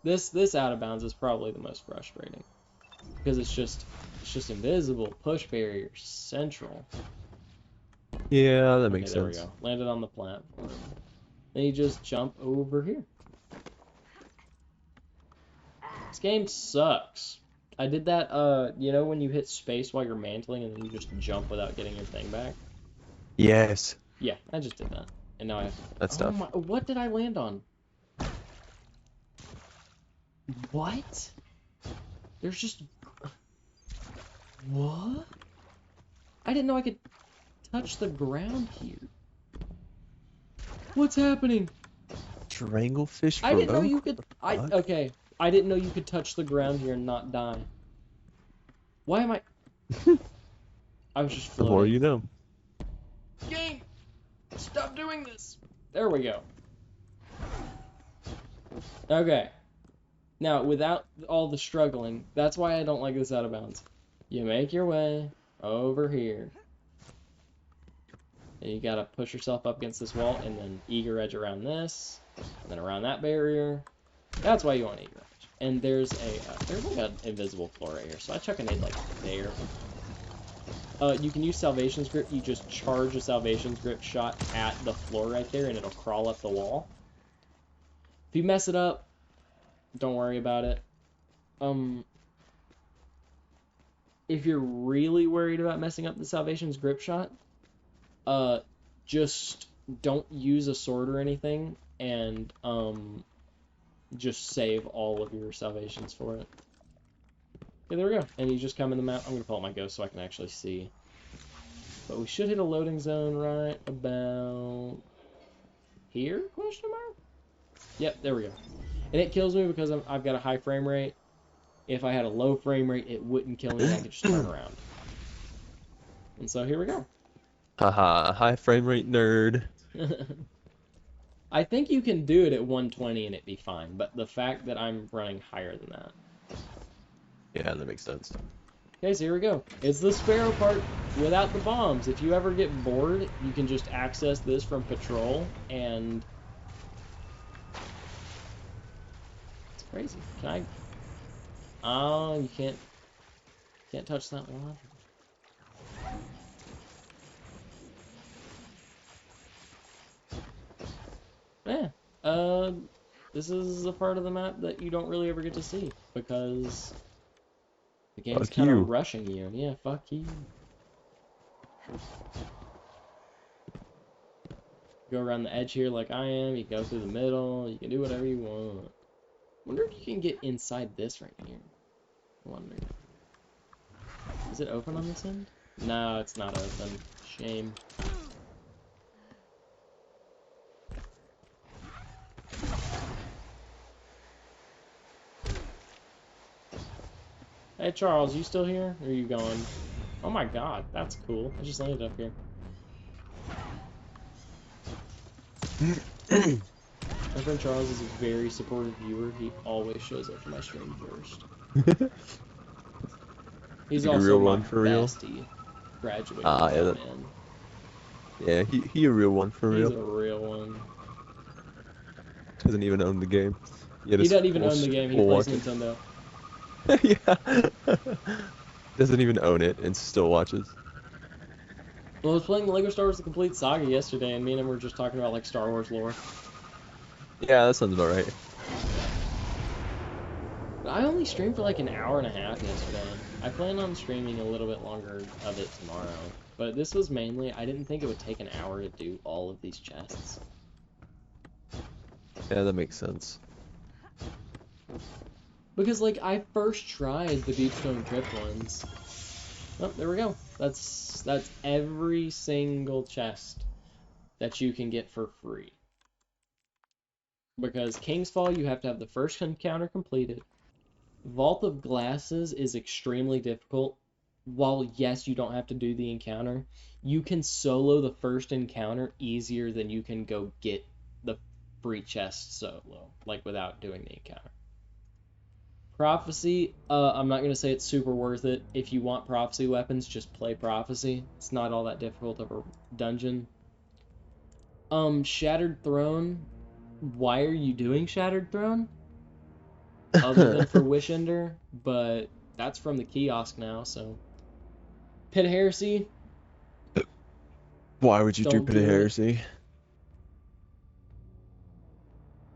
this out of bounds is probably the most frustrating because it's just invisible. Push barrier central. Yeah, that makes there sense. we go. Landed on the platform. Then you just jump over here. This game sucks. I did that, you know when you hit space while you're mantling and then you just jump without getting your thing back? Yes. Yeah, I just did that. And now I have to... That's tough. What did I land on? What? There's just... What? I didn't know I could touch the ground here. What's happening? Stranglefish I didn't know Rogue? you could... Okay. I didn't know you could touch the ground here and not die. Why am I... I was just The floating. more you know. Game! Stop doing this! There we go. Okay. Now, without all the struggling, that's why I don't like this out of bounds. You make your way over here. And you gotta push yourself up against this wall, and then Eager Edge around this, and then around that barrier. That's why you want Eager Edge. And there's like an invisible floor right here, so I chuck a nade like there. You can use Salvation's Grip. You just charge a Salvation's Grip shot at the floor right there, and it'll crawl up the wall. If you mess it up, don't worry about it. If you're really worried about messing up the Salvation's Grip shot, just don't use a sword or anything, and just save all of your salvations for it. Okay, there we go. And you just come in the map. I'm gonna pull out my ghost so I can actually see. But we should hit a loading zone right about here? Question mark? Yep, there we go. And it kills me because I've got a high frame rate. If I had a low frame rate, it wouldn't kill me. I could just turn around. And so here we go. Haha, high frame rate nerd. I think you can do it at 120 and it'd be fine, but the fact that I'm running higher than that. Yeah, that makes sense. Okay, so here we go. It's the Sparrow part without the bombs. If you ever get bored, you can just access this from Patrol, and... It's crazy. Can I... Oh, you can't touch that one. Yeah, this is a part of the map that you don't really ever get to see, because the game's kind of rushing you. Yeah, fuck you. Go around the edge here like I am. You can go through the middle. You can do whatever you want. Wonder if you can get inside this right here. Wonder. Is it open on this end? No, it's not open. Shame. Hey Charles, you still here? Or are you gone? Oh my god, that's cool. I just landed up here. My friend Charles is a very supportive viewer. He always shows up for my stream first. He's Like a also real my one for real? bestie. Graduated Ah, yeah, man. yeah, he a real one for He's real. a real one. Doesn't even own the game. Yet He his doesn't even full own the game. He full plays watches. Nintendo. Yeah. Doesn't even own it and still watches. Well, I was playing Lego Star Wars: The Complete Saga yesterday, and me and him were just talking about like Star Wars lore. Yeah, that sounds about right. But I only streamed for like an hour and a half yesterday. I plan on streaming a little bit longer of it tomorrow. But this was mainly, I didn't think it would take an hour to do all of these chests. Yeah, that makes sense. Because like I first tried the Deepstone Crypt ones. Oh, there we go. That's every single chest that you can get for free. Because King's Fall, you have to have the first encounter completed. Vault of Glasses is extremely difficult. While, yes, you don't have to do the encounter, you can solo the first encounter easier than you can go get the free chest solo, like without doing the encounter. Prophecy, I'm not going to say it's super worth it. If you want Prophecy weapons, just play Prophecy. It's not all that difficult of a dungeon. Shattered Throne, why are you doing Shattered Throne? Other than for Wishender, but that's from the kiosk now, so. Pit of Heresy, Why would you do don't Pit of do it. Heresy?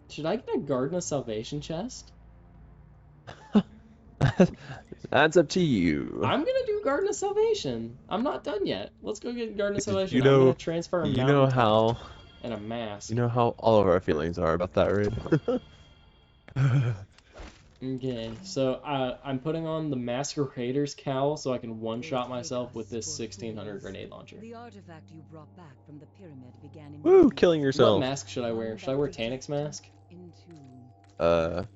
Should I get a Garden of Salvation chest? That's up to you. I'm gonna do Garden of Salvation. I'm not done yet. Let's go get Garden of Salvation. You I'm know, gonna transfer a you know mountain how, top and a mask. you know how all of our feelings are about that raid. Okay, so I'm putting on the Masquerader's cowl so I can one-shot They take myself with us this for 1600 fools. grenade launcher. The artifact you brought back from the pyramid began in Woo, your killing youth. yourself. What mask should I wear? One Should I that wear projects Tanik's mask? into Uh, the garden.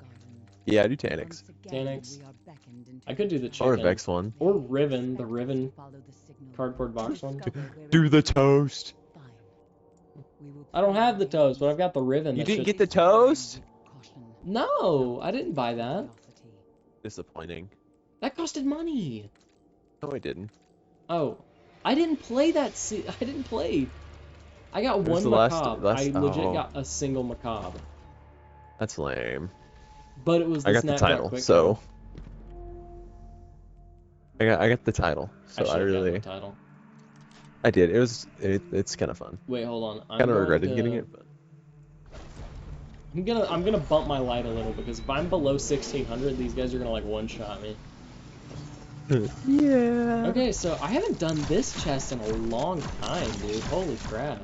yeah, do Tanix. Once again, Tanics. we are beckoned into I could do the trap. Or chicken. Vex one. Or They Riven, the expect us Riven to follow the signal. cardboard box one. Discover where Do it the leads. toast. Fine. We will I don't play have the our toast, but hands. I've got the Riven. You That's didn't just... get the toast? Caution. No, I didn't buy that. Curiosity. Disappointing. That costed money. No, I didn't. Oh, I didn't play that. I didn't play. I got It was one the macabre. last. I legit Oh, got a single macabre, that's lame. but it was the I got the snapshot title, quick so draw. I got the title, I so I should have gotten really the title. I did. It's kind of fun. Wait, hold on. I'm Kind of going regretted to. getting it, but I'm gonna bump my light a little because if I'm below 1600, these guys are gonna like one shot me. yeah. Okay, so I haven't done this chest in a long time, dude. Holy crap.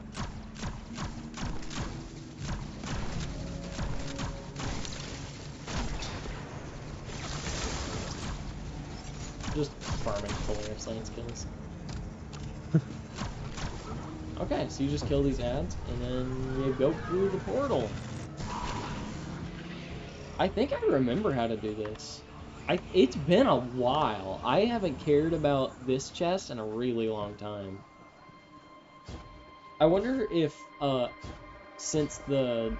Just farming Polaris Lance kills. Okay, so you just kill these ads, and then you go through the portal. I think I remember how to do this. It's been a while. I haven't cared about this chest in a really long time. I wonder if, since the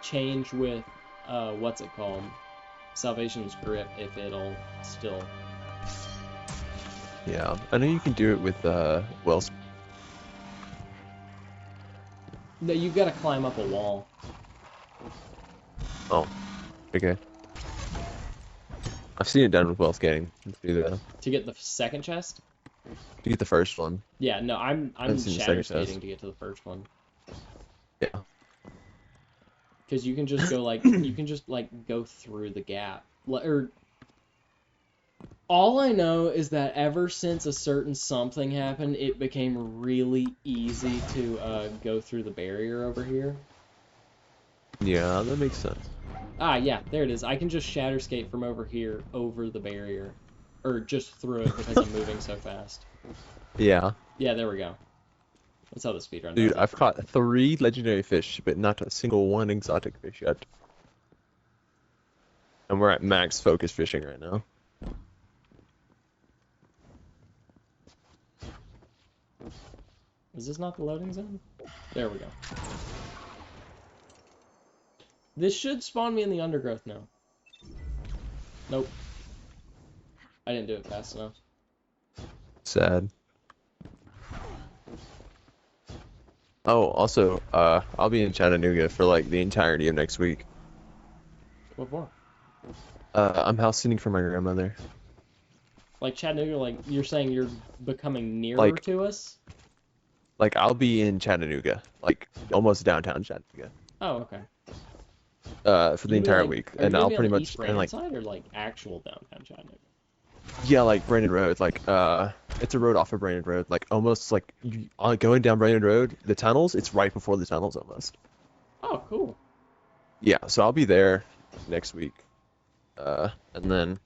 change with, what's it called? Salvation's Grip, if it'll still... Yeah, I know you can do it with Wells. No, you've got to climb up a wall. Oh, okay. I've seen it done with well skating. To get the second chest? To get the first one. Yeah, no, I'm I've seen the shatter second skating chest. to get to the first one. Yeah. Because you can just go, like, you can just, like, go through the gap. Or... All I know is that ever since a certain something happened, it became really easy to go through the barrier over here. Yeah, that makes sense. Ah, yeah, there it is. I can just shatterscape from over here over the barrier. Or just through it because I'm moving so fast. Yeah. Yeah, there we go. That's how the speedrun Dude, does it. I've caught 3 legendary fish, but not a single one exotic fish yet. And we're at max focus fishing right now. Is this not the loading zone? There we go. This should spawn me in the undergrowth now. Nope. I didn't do it fast enough. Sad. Oh, also, I'll be in Chattanooga for like the entirety of next week. What for? I'm house sitting for my grandmother. Like Chattanooga, like you're saying you're becoming nearer Like- to us? Like, I'll be in Chattanooga, like almost downtown Chattanooga, Oh, okay. for the You mean, entire like, week, are you and gonna I'll be on pretty the much East and Brandon like, side or like actual downtown Chattanooga? yeah, like Brandon Road, like it's a road off of Brandon Road, like almost like going down Brandon Road, the tunnels, it's right before the tunnels almost. Oh, cool. Yeah, so I'll be there next week, and then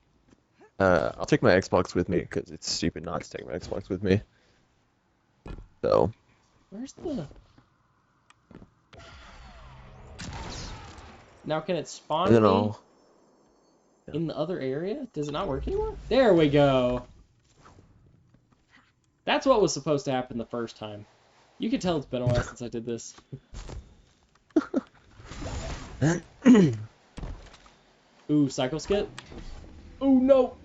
I'll take my Xbox with me because it's stupid not to take my Xbox with me. So Where's the... Now can it and spawn then me I'll in the other area? Does it not work anymore? There we go. That's what was supposed to happen the first time. You can tell it's been a while since I did this. Ooh, cycle skip. Ooh, no.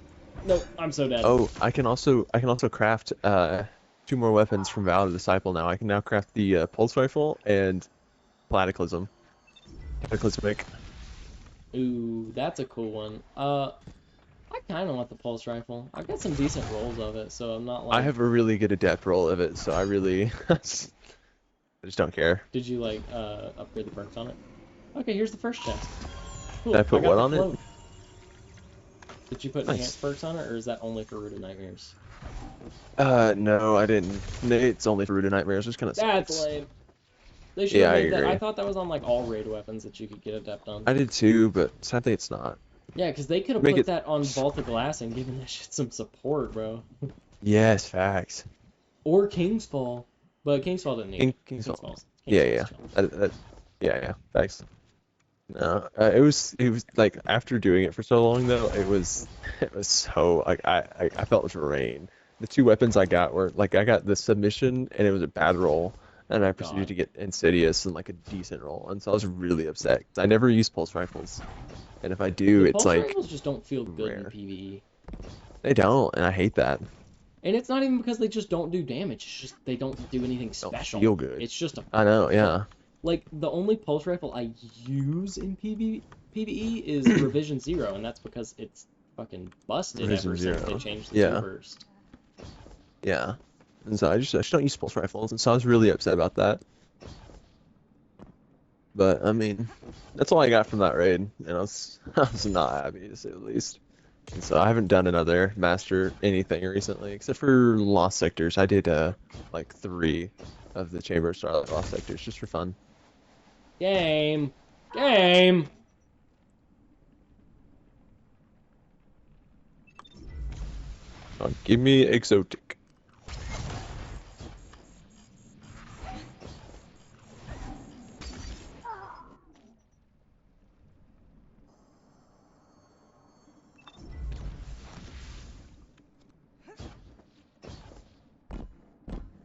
No, I'm so dead. oh, I can also craft 2 more weapons from Vow of the Disciple now. I can now craft the pulse rifle and Cataclysm. Cataclysmic. Ooh, that's a cool one. I kind of want the pulse rifle. I've got some decent rolls of it, so I'm not I like... have a really good adept roll of it, so I really I just don't care. Did you, like, upgrade the perks on it? Okay, here's the first chest. Cool, Did I put got what the on it? float. Did you put Nice. enhanced perks on it, or is that only for Rooted Nightmares? No, I didn't. It's only for Rooted Nightmares, which kind of That's sucks. lame. They should Yeah, have I made that. I agree. thought that was on, like, all raid weapons that you could get adept on. I did too, but sadly it's not. Yeah, because they could have Make put it. that on Vault of Glass and given that shit some support, bro. Yes, facts. Or King's Fall. But King's Fall didn't need it. King's Fall. King's Yeah, Fall's yeah. chill. Yeah, facts. No, it was like after doing it for so long though, it was so like I felt drained. The 2 weapons I got were like I got the submission and it was a bad roll, and I proceeded God. to get Insidious and like a decent roll, and so I was really upset. 'Cause I never use pulse rifles, and if I do, The it's pulse like rifles just don't feel good in rare. PvE. They don't, and I hate that. And it's not even because they just don't do damage. It's just they don't do anything Don't special. feel good. It's just a... I know, yeah. Like, the only pulse rifle I use in PvE is Revision Zero, and that's because it's fucking busted Revision ever since they Zero. changed the Yeah. burst. Yeah. And so I just don't use pulse rifles, and so I was really upset about that. But I mean, that's all I got from that raid, and I was I was not happy to say the least. And so I haven't done another master anything recently, except for Lost Sectors. I did like 3 of the Chamber of Starlight Lost Sectors just for fun. Game! Game! Give me exotic.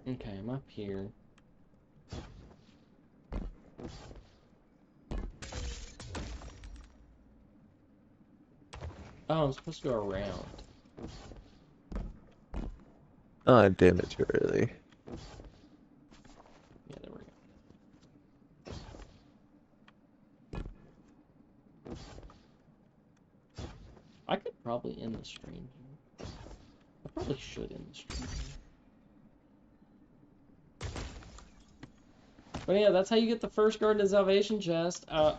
Okay, I'm up here. Oh, I'm supposed to go around. Oh, damn it, too early. Yeah, there we go. I could probably end the stream here. I probably should end the stream here. But yeah, that's how you get the first Garden of Salvation chest. I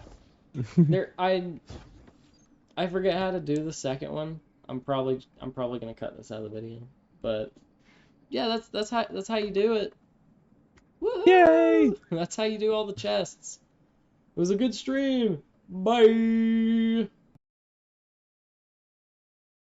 forget how to do the second one. I'm probably gonna cut this out of the video. But yeah, that's how you do it. Yay! Woohoo! That's how you do all the chests. It was a good stream. Bye.